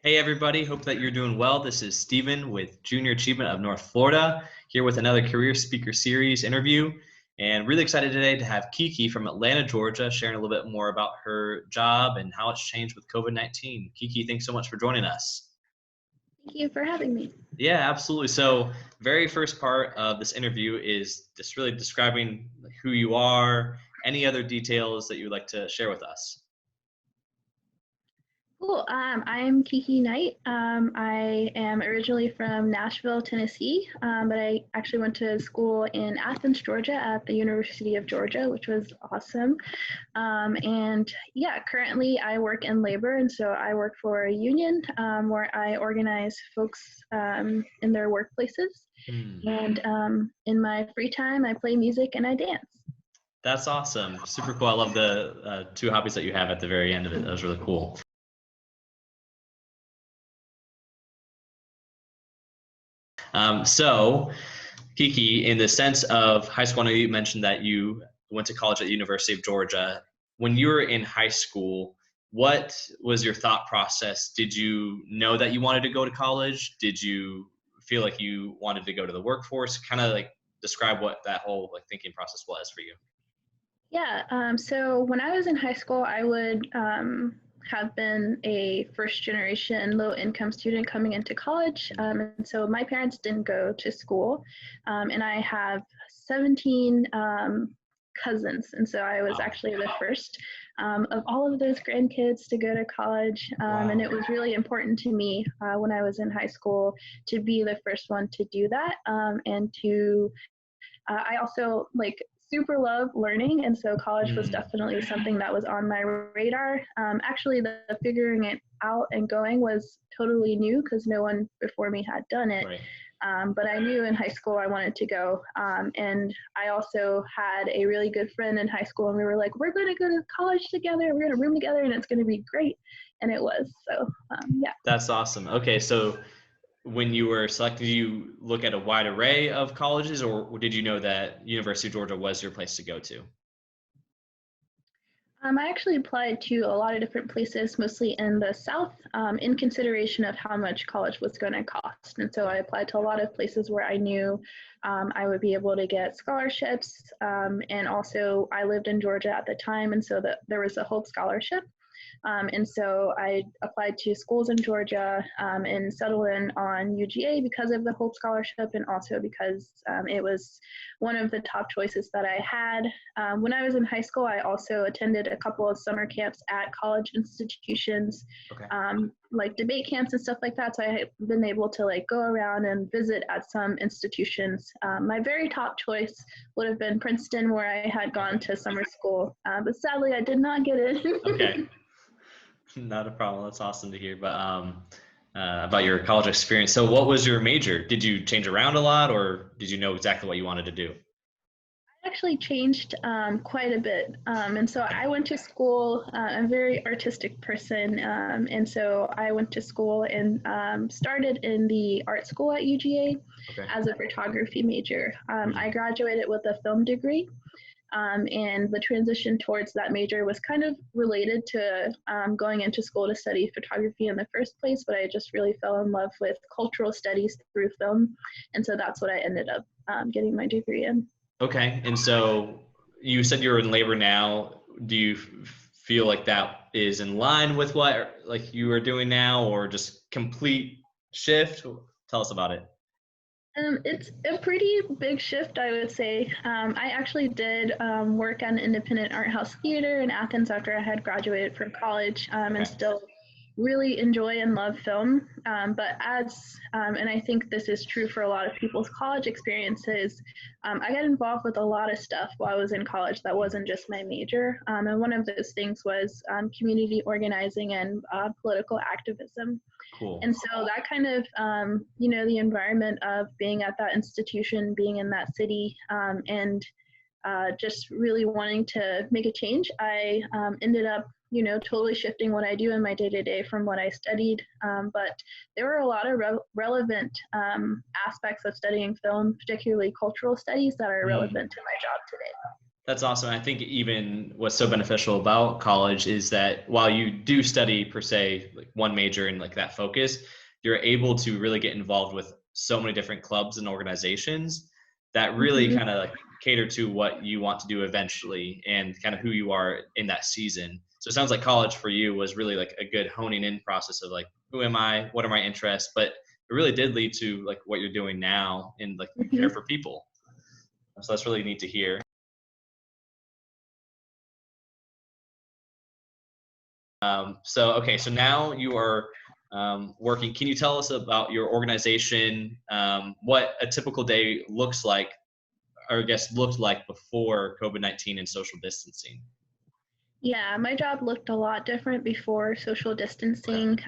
Hey everybody, hope that you're doing well. This is Steven with Junior Achievement of North Florida, here with another Career Speaker Series interview. And really excited today to have KyKy from Atlanta, Georgia, sharing a little bit more about her job and how it's changed with COVID-19. KyKy, thanks so much for joining us. Thank you for having me. Yeah, absolutely. So very first part of this interview is just really describing who you are, any other details that you would like to share with us. Cool. I'm KyKy Knight. I am originally from Nashville, Tennessee, but I actually went to school in Athens, Georgia at the University of Georgia, which was awesome. And yeah, currently I work in labor, and so I work for a union where I organize folks in their workplaces. And in my free time, I play music and I dance. That's awesome. Super cool. I love the two hobbies that you have at the very end of it. That was really cool. So, KyKy, in the sense of high school, I know you mentioned that you went to college at the University of Georgia. When you were in high school, what was your thought process? Did you know that you wanted to go to college? Did you feel like you wanted to go to the workforce? Kind of like describe what that whole thinking process was for you. Yeah, so when I was in high school, I would have been a first generation low income student coming into college. And so my parents didn't go to school. And I have 17 cousins. And so I was actually the first of all of those grandkids to go to college. And it was really important to me when I was in high school to be the first one to do that and to I also super love learning, and so college was definitely something that was on my radar. Actually, the figuring it out and going was totally new because no one before me had done it. Right. But I knew in high school I wanted to go. And I also had a really good friend in high school, and we were like, we're going to go to college together. We're going to room together, and it's going to be great. And it was. So, yeah. That's awesome. Okay, so when you were selected, did you look at a wide array of colleges, or did you know that University of Georgia was your place to go to? I actually applied to a lot of different places, mostly in the South, in consideration of how much college was going to cost. And so I applied to a lot of places where I knew I would be able to get scholarships. And also, I lived in Georgia at the time, and so there was a Hope Scholarship. And so I applied to schools in Georgia and settled in on UGA because of the Hope Scholarship and also because it was one of the top choices that I had. When I was in high school, I also attended a couple of summer camps at college institutions, like debate camps and stuff like that. So I had been able to go around and visit at some institutions. My very top choice would have been Princeton, where I had gone to summer school, but sadly I did not get it. Okay. Not a problem. That's awesome to hear. But about your college experience. So what was your major? Did you change around a lot, or did you know exactly what you wanted to do? I actually changed quite a bit. And so I went to school, I'm a very artistic person. And so I went to school and started in the art school at UGA as a photography major. I graduated with a film degree. And the transition towards that major was kind of related to going into school to study photography in the first place, but I just really fell in love with cultural studies through film. And so that's what I ended up getting my degree in. Okay. And so you said you're in labor now. Do you feel like that is in line with what you are doing now, or just complete shift? Tell us about it. It's a pretty big shift, I would say. I actually did work at an independent art house theater in Athens after I had graduated from college, and still really enjoy and love film. But and I think this is true for a lot of people's college experiences, I got involved with a lot of stuff while I was in college that wasn't just my major. And one of those things was community organizing and political activism. Cool. And so that kind of, the environment of being at that institution, being in that city, and just really wanting to make a change, I ended up, totally shifting what I do in my day-to-day from what I studied. But there were a lot of relevant aspects of studying film, particularly cultural studies, that are relevant to my job today. That's awesome. I think even what's so beneficial about college is that while you do study per se, like one major and like that focus, you're able to really get involved with so many different clubs and organizations that really Mhm. kind of like cater to what you want to do eventually and kind of who you are in that season. So it sounds like college for you was really like a good honing in process of like, who am I? What are my interests? But it really did lead to like what you're doing now in like care Mhm. for people. So that's really neat to hear. So now you are working. Can you tell us about your organization? What a typical day looks like, or I guess looked like before COVID-19 and social distancing? Yeah, my job looked a lot different before social Okay. distancing.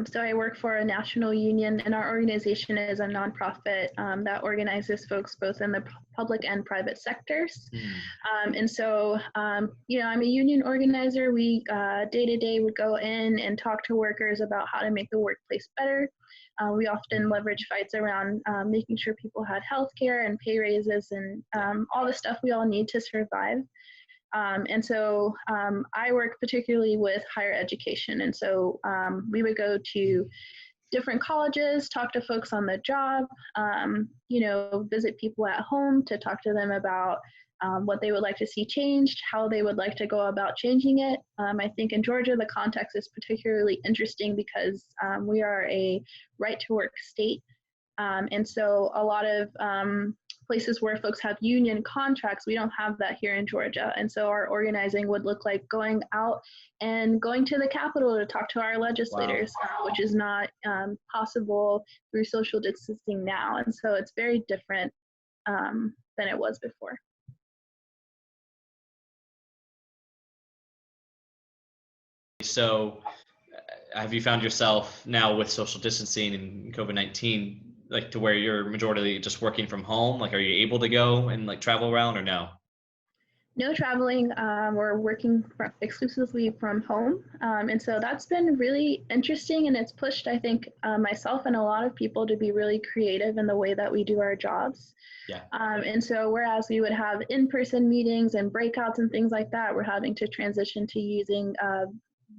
So I work for a national union, and our organization is a nonprofit that organizes folks both in the public and private sectors. Hmm. And so, I'm a union organizer. We day to day would go in and talk to workers about how to make the workplace better. We often leverage fights around making sure people had health care and pay raises and all the stuff we all need to survive. I work particularly with higher education. And so we would go to different colleges, talk to folks on the job, visit people at home to talk to them about what they would like to see changed, how they would like to go about changing it. I think in Georgia, the context is particularly interesting because we are a right to work state. And so a lot of places where folks have union contracts, we don't have that here in Georgia. And so our organizing would look like going out and going to the Capitol to talk to our Wow. legislators, which is not possible through social distancing now. And so it's very different than it was before. So have you found yourself now with social distancing and COVID-19, like to where you're majority just working from home? Like, are you able to go and like travel around or no? No traveling. We're working exclusively from home. And so that's been really interesting. And it's pushed, I think, myself and a lot of people to be really creative in the way that we do our jobs. Yeah. And so, whereas we would have in person meetings and breakouts and things like that, we're having to transition to using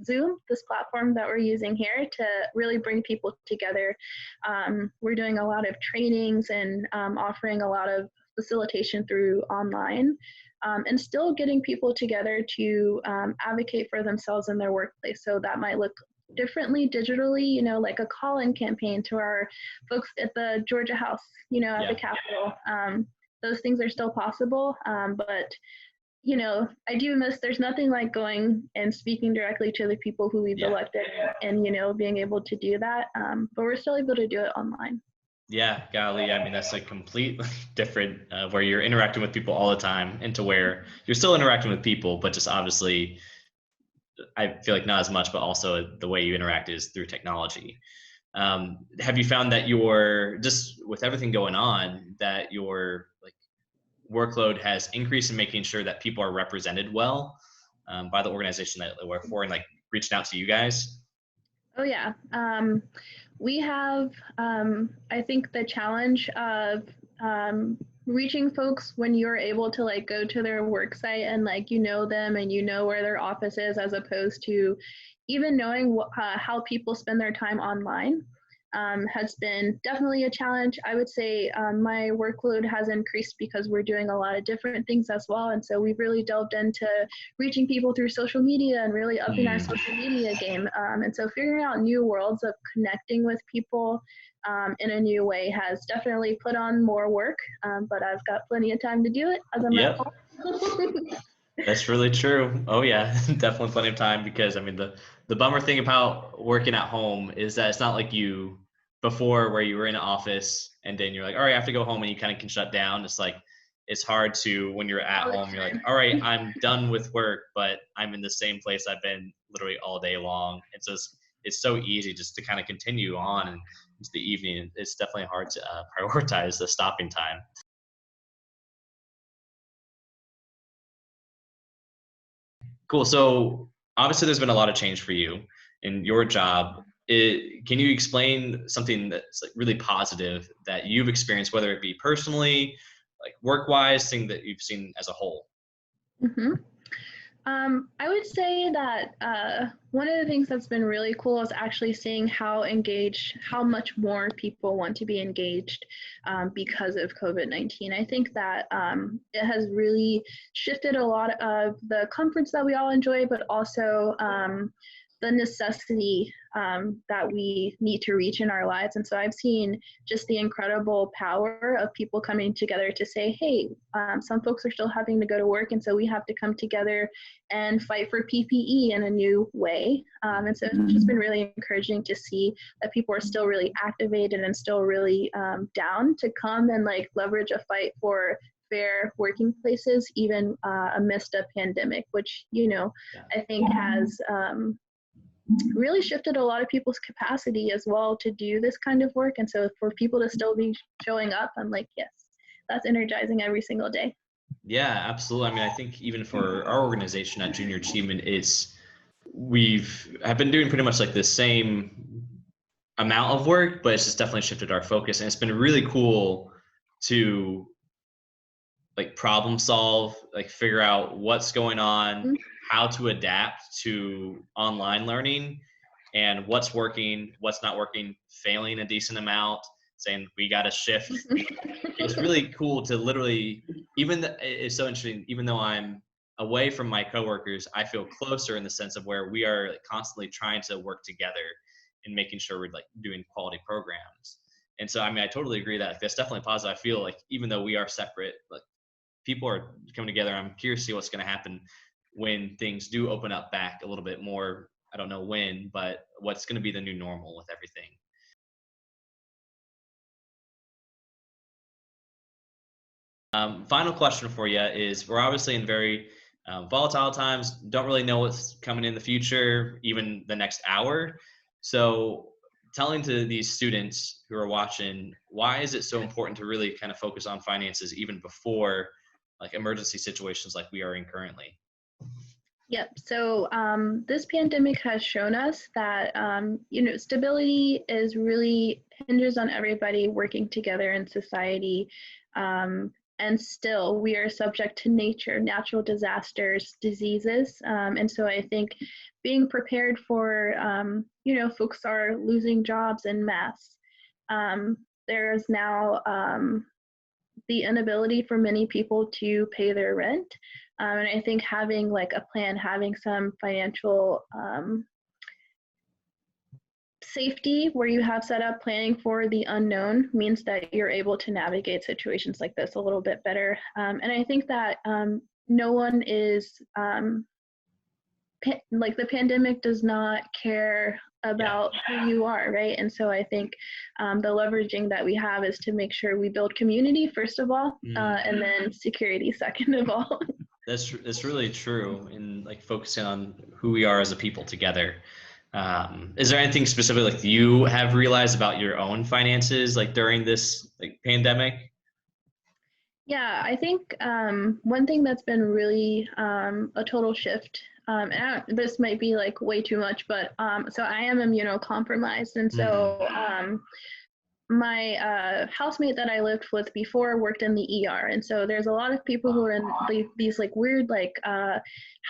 Zoom, this platform that we're using here, to really bring people together. We're doing a lot of trainings and offering a lot of facilitation through online. And still getting people together to advocate for themselves in their workplace. So that might look differently digitally, like a call-in campaign to our folks at the Georgia House, at the Yeah. Capitol. Those things are still possible, but I do miss. There's nothing like going and speaking directly to the people who we've Yeah. elected, and being able to do that. But we're still able to do it online. Yeah, golly, I mean, that's a completely different where you're interacting with people all the time into where you're still interacting with people, but just obviously, I feel like not as much, but also the way you interact is through technology. Have you found that your just with everything going on, that your like workload has increased in making sure that people are represented well by the organization that they work for and like reaching out to you guys? Oh yeah. We have, I think, the challenge of reaching folks when you're able to like go to their work site and like them and where their office is, as opposed to even knowing how people spend their time online. Has been definitely a challenge. I would say my workload has increased because we're doing a lot of different things as well. And so we've really delved into reaching people through social media and really upping our Hmm. social media game. And so figuring out new worlds of connecting with people in a new way has definitely put on more work, but I've got plenty of time to do it as I'm at Yep. home. That's really true. Oh yeah, definitely plenty of time because I mean the bummer thing about working at home is that it's not like you before where you were in an office and then you're like, all right, I have to go home and you kind of can shut down. It's like it's hard to when you're at All the home, you're like, time. all right, I'm done with work, but I'm in the same place I've been literally all day long. And so it's so easy just to kind of continue on and into the evening. It's definitely hard to prioritize the stopping time. Cool. So obviously, there's been a lot of change for you in your job. Can you explain something that's like really positive that you've experienced, whether it be personally, like work-wise, thing that you've seen as a whole? Mm-hmm. I would say that one of the things that's been really cool is actually seeing how much more people want to be engaged because of COVID-19. I think that it has really shifted a lot of the comforts that we all enjoy, but also the necessity that we need to reach in our lives. And so I've seen just the incredible power of people coming together to say, hey, some folks are still having to go to work, and so we have to come together and fight for PPE in a new way. And so it's just been really encouraging to see that people are still really activated and still really down to come and like leverage a fight for fair working places, even amidst a pandemic, which, I think has really shifted a lot of people's capacity as well to do this kind of work. And so for people to still be showing up, I'm like, yes, that's energizing every single day. Yeah, absolutely. I mean, I think even for our organization at Junior Achievement, have been doing pretty much like the same amount of work, but it's just definitely shifted our focus. And it's been really cool to like problem solve, like figure out what's going on, how to adapt to online learning, and what's working, what's not working, failing a decent amount, saying we got to shift. It's really cool to literally, it's so interesting, even though I'm away from my coworkers, I feel closer in the sense of where we are like constantly trying to work together and making sure we're like doing quality programs. And so, I mean, I totally agree that like, that's definitely positive. I feel like even though we are separate, like people are coming together. I'm curious to see what's going to happen when things do open up back a little bit more. I don't know when, but what's going to be the new normal with everything. Final question for you is, we're obviously in very volatile times, don't really know what's coming in the future, even the next hour. So telling to these students who are watching, why is it so important to really kind of focus on finances even before like emergency situations like we are in currently? Yep. So this pandemic has shown us that stability is really hinges on everybody working together in society. And still, we are subject to natural disasters, diseases, and so I think being prepared for folks are losing jobs en masse. There's now the inability for many people to pay their rent. And I think having like a plan, having some financial safety where you have set up planning for the unknown means that you're able to navigate situations like this a little bit better. And I think that no one is like the pandemic does not care about who you are, right? And so I think the leveraging that we have is to make sure we build community first of all, and then security second of all. That's really true, in like focusing on who we are as a people together. Is there anything specific like you have realized about your own finances like during this like pandemic? Yeah, I think one thing that's been really a total shift, this might be like way too much, but so I am immunocompromised, and so my housemate that I lived with before worked in the ER, and so there's a lot of people who are in these like weird like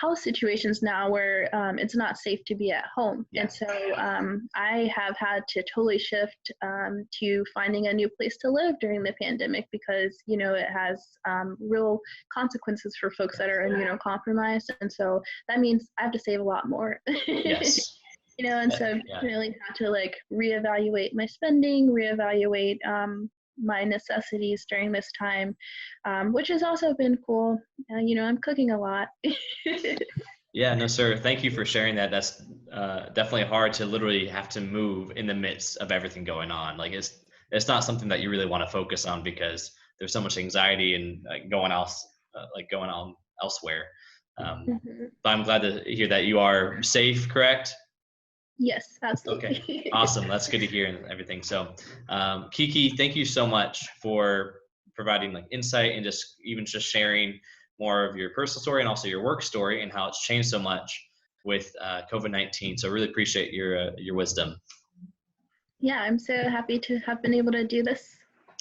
house situations now where it's not safe to be at home. And so I have had to totally shift to finding a new place to live during the pandemic because it has real consequences for folks that are immunocompromised, and so that means I have to save a lot more. Yes. And so I've really had to like reevaluate my spending, reevaluate my necessities during this time, which has also been cool. I'm cooking a lot. Yeah, no, sir. Thank you for sharing that. That's definitely hard to literally have to move in the midst of everything going on. Like it's not something that you really want to focus on because there's so much anxiety and going on elsewhere. But I'm glad to hear that you are safe, correct? Yes, absolutely. Okay, awesome. That's good to hear and everything. So, KyKy, thank you so much for providing like insight and just sharing more of your personal story and also your work story and how it's changed so much with COVID-19. So, really appreciate your wisdom. Yeah, I'm so happy to have been able to do this.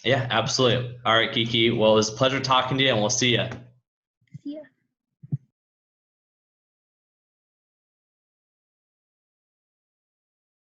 Yeah, absolutely. All right, KyKy. Well, it was a pleasure talking to you, and we'll see you.